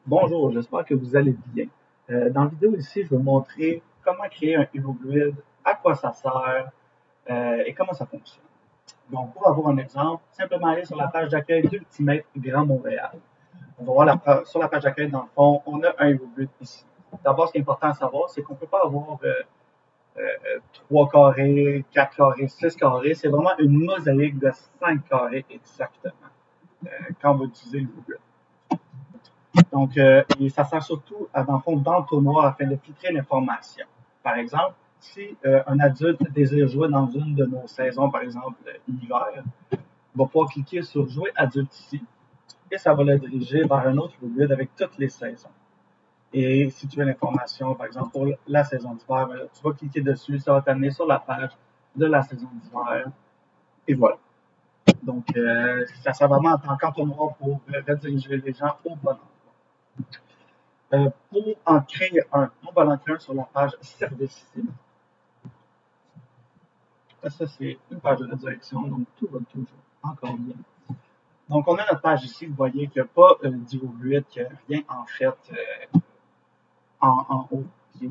Bonjour, j'espère que vous allez bien. Dans la vidéo ici, je vais vous montrer comment créer un HeroGrid, à quoi ça sert et comment ça fonctionne. Donc, pour avoir un exemple, simplement aller sur la page d'accueil d'Ultimate Grand Montréal. On va voir sur la page d'accueil, dans le fond, on a un HeroGrid ici. D'abord, ce qui est important à savoir, c'est qu'on ne peut pas avoir 3 carrés, 4 carrés, 6 carrés. C'est vraiment une mosaïque de 5 carrés exactement quand on va utiliser le HeroGrid. Donc, et ça sert surtout, dans le fond, dans le tournoi afin de filtrer l'information. Par exemple, si un adulte désire jouer dans une de nos saisons, par exemple l'hiver, il va pouvoir cliquer sur Jouer adulte ici et ça va le diriger vers un autre HeroGrid avec toutes les saisons. Et si tu veux l'information, par exemple, pour la saison d'hiver, tu vas cliquer dessus, ça va t'amener sur la page de la saison d'hiver. Et voilà. Donc, ça sert vraiment en tant qu'entonnoir pour rediriger les gens au bon endroit. Pour en créer un, on va l'en créer un sur la page service ici. Ça, c'est une page de redirection, donc tout va toujours encore bien. Donc, on a notre page ici, vous voyez qu'il n'y a pas d'HeroGrid, qu'il n'y a rien en fait en haut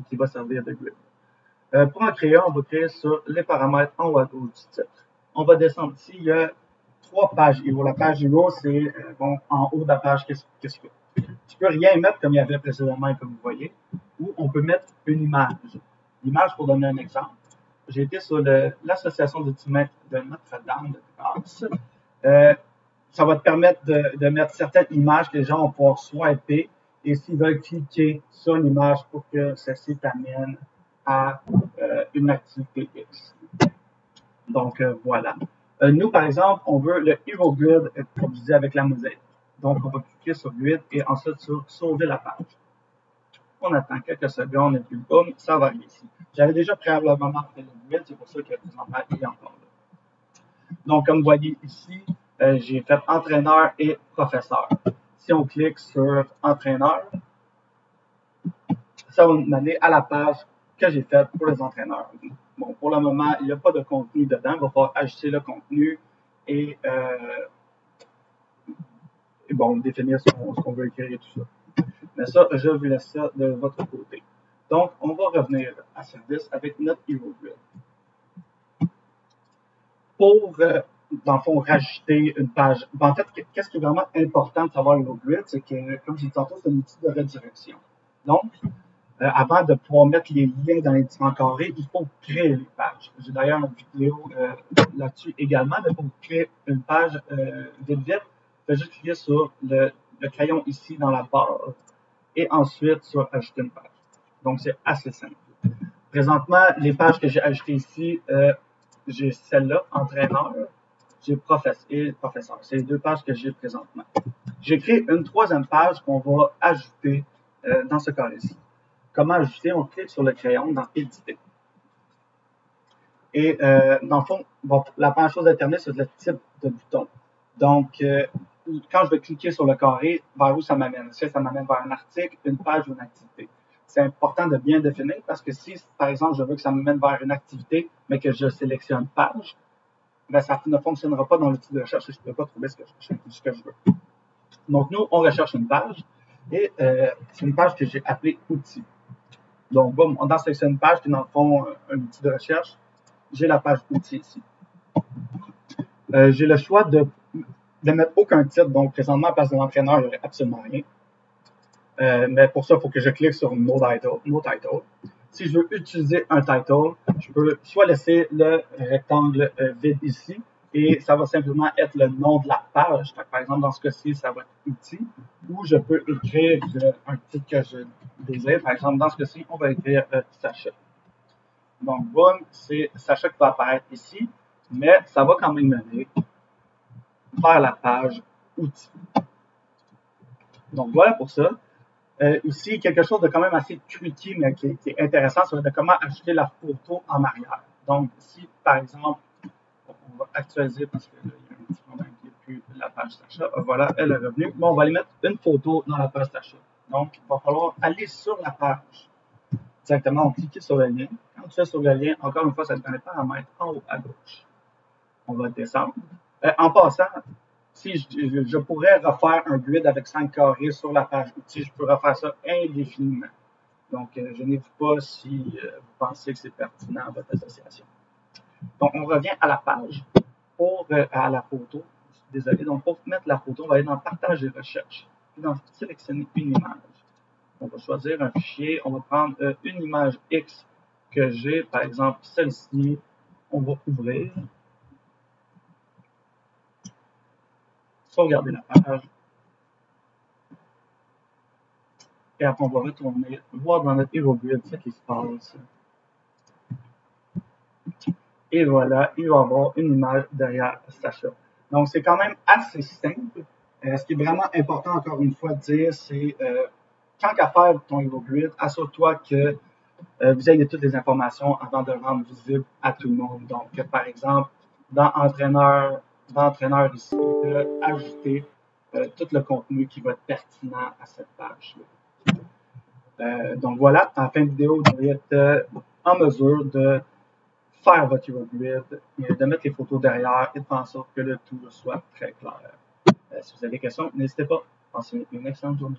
qui va servir de grid. Pour en créer un, on va créer sur les paramètres en haut à gauche du titre. On va descendre ici, il y a 3 pages Hero. La page Hero, c'est bon, en haut de la page, qu'est-ce qu'il y a? Tu peux rien mettre comme il y avait précédemment, comme vous voyez, ou on peut mettre une image. L'image, pour donner un exemple, j'ai été sur l'association d'Ultimate de Notre-Dame de Grâce. Ça va te permettre de mettre certaines images que les gens vont pouvoir swiper et s'ils veulent cliquer sur l'image pour que ceci t'amène à une activité X. Donc, voilà. Nous, par exemple, on veut le HeroGrid, comme je disais, avec la mosaïque. Donc, on va cliquer sur Grid et ensuite sur Sauver la page. On attend quelques secondes et puis boum, ça va arriver ici. J'avais déjà préalablement fait le grid, c'est pour ça que présentement, il est encore là. Donc, comme vous voyez ici, j'ai fait entraîneur et professeur. Si on clique sur entraîneur, ça va nous mener à la page que j'ai faite pour les entraîneurs. Bon, pour le moment, il n'y a pas de contenu dedans. Il va falloir ajouter le contenu et bon, définir ce qu'on veut écrire et tout ça. Mais ça, je vous laisse ça de votre côté. Donc, on va revenir à service avec notre HeroGrid. Pour, dans le fond, rajouter une page. En fait, qu'est-ce qui est vraiment important de savoir HeroGrid, c'est que, comme j'ai dit tantôt, c'est un outil de redirection. Donc, avant de pouvoir mettre les liens dans les différents carrés, il faut créer les pages. J'ai d'ailleurs une vidéo là-dessus également, mais pour créer une page vite, faites juste cliquer sur le crayon ici dans la barre et ensuite sur Ajouter une page. Donc, c'est assez simple. Présentement, les pages que j'ai ajoutées ici, j'ai celle-là, entraîneur, j'ai professeur. C'est les 2 pages que j'ai présentement. J'ai créé une 3e page qu'on va ajouter dans ce cas-ci. Comment ajouter? On clique sur le crayon dans Éditer. Et dans le fond, bon, la première chose à déterminer, c'est le type de bouton. Donc, quand je vais cliquer sur le carré, vers où ça m'amène? Est-ce que ça m'amène vers un article, une page ou une activité? C'est important de bien définir parce que si, par exemple, je veux que ça me mène vers une activité, mais que je sélectionne page, ben, ça ne fonctionnera pas dans l'outil de recherche et je ne peux pas trouver ce que je veux. Donc, nous, on recherche une page et c'est une page que j'ai appelée outils. Donc, boum, on sélectionne une page qui est dans le fond un outil de recherche. J'ai la page outils ici. J'ai le choix de mettre aucun titre. Donc, présentement, à la place de l'entraîneur, il n'y aurait absolument rien. Mais pour ça, il faut que je clique sur No Title. Si je veux utiliser un title, je peux soit laisser le rectangle vide ici et ça va simplement être le nom de la page. Par exemple, dans ce cas-ci, ça va être outils ou je peux écrire un titre que je désire. Par exemple, dans ce cas-ci, on va écrire Sacha. Donc, boum, c'est Sacha qui va apparaître ici, mais ça va quand même mener vers la page outils. Donc, voilà pour ça. Ici, quelque chose de quand même assez tricky, mais qui est intéressant, c'est de comment ajouter la photo en arrière. Donc, si, par exemple, on va actualiser parce qu'il y a un petit problème qui n'est plus la page d'achat. Voilà, elle est revenue. Bon, on va aller mettre une photo dans la page d'achat. Donc, il va falloir aller sur la page. Directement, on clique sur le lien. Quand tu es sur le lien, encore une fois, ça te donne pas à mettre en haut à gauche. On va descendre. En passant, si je pourrais refaire un grid avec 5 carrés sur la page outils, je peux refaire ça indéfiniment. Donc, gênez-vous pas si vous pensez que c'est pertinent à votre association. Donc, on revient à la page à la photo. Désolé, donc pour mettre la photo, on va aller dans Partage et recherches. Puis dans Sélectionner une image. On va choisir un fichier. On va prendre une image X que j'ai, par exemple celle-ci. On va ouvrir. Sauvegarder la page. Et après, on va retourner, voir dans notre Hero Grid ce qui se passe. Et voilà, il va y avoir une image derrière Sacha. Donc, c'est quand même assez simple. Ce qui est vraiment important, encore une fois, de dire, c'est quand qu'à faire ton Hero Grid, assure-toi que vous ayez toutes les informations avant de le rendre visible à tout le monde. Donc, par exemple, dans Entraîneur ici, ajouter tout le contenu qui va être pertinent à cette page-là. Donc voilà, en fin de vidéo, vous devriez être en mesure de faire votre Hero Grid, de mettre les photos derrière et de faire en sorte que le tout soit très clair. Si vous avez des questions, n'hésitez pas. Passez une excellente journée.